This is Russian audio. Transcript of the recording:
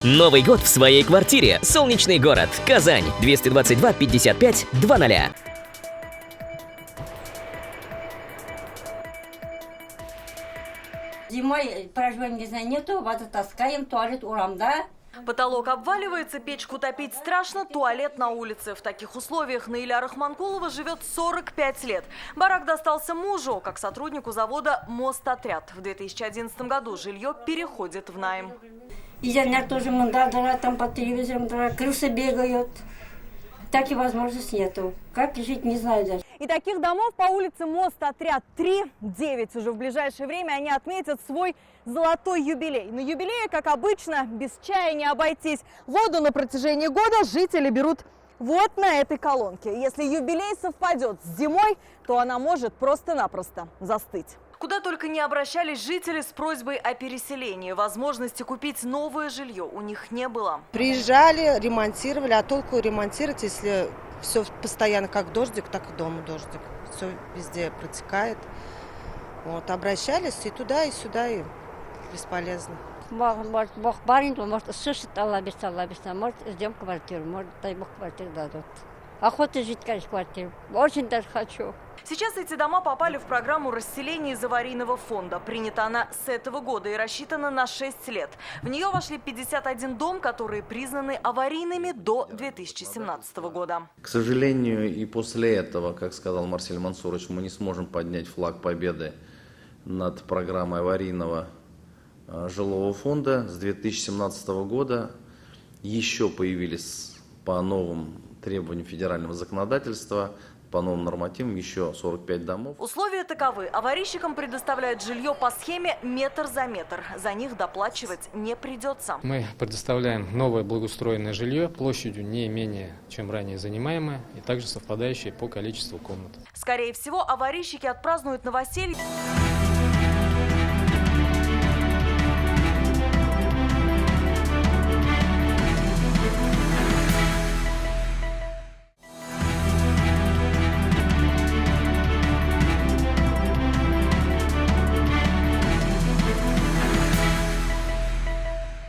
Новый год в своей квартире. Солнечный город. Казань. 222 55 00. Зимой проживаем, не знаю, нету, воду таскаем, туалет урамда. Потолок обваливается, печку топить страшно, туалет на улице. В таких условиях Наиля Рахманкулова живет 45 лет. Барак достался мужу, как сотруднику завода «Мостотряд». В 2011 году жилье переходит в найм. Изянер тоже мандадара, там по телевизорам, крысы бегают. Так и возможности нету. Как жить, не знаю даже. И таких домов по улице Мостотряд 3-9. Уже в ближайшее время они отметят свой золотой юбилей. На юбилее, как обычно, без чая не обойтись. Воду на протяжении года жители берут вот на этой колонке. Если юбилей совпадет с зимой, то она может просто-напросто застыть. Куда только не обращались жители с просьбой о переселении. Возможности купить новое жилье у них не было. Приезжали, ремонтировали, а толку ремонтировать, если все постоянно как дождик, так и дома дождик. Все везде протекает. Вот, обращались и туда, и сюда, и бесполезно. Может, Бог барин, может, слышит, Аллах берса, может, ждем квартиру, может, дай Бог квартиру дадут. Охота жить, конечно, в квартире. Очень даже хочу. Сейчас эти дома попали в программу расселения из аварийного фонда. Принята она с этого года и рассчитана на 6 лет. В нее вошли 51 дом, которые признаны аварийными до 2017 года. К сожалению, и после этого, как сказал Марсель Мансурович, мы не сможем поднять флаг победы над программой аварийного жилого фонда. С 2017 года еще появились по новым требованиям федерального законодательства, по новым нормативам еще 45 домов. Условия таковы. Аварийщикам предоставляют жилье по схеме метр за метр. За них доплачивать не придется. Мы предоставляем новое благоустроенное жилье площадью не менее, чем ранее занимаемое, и также совпадающее по количеству комнат. Скорее всего, аварийщики отпразднуют новоселье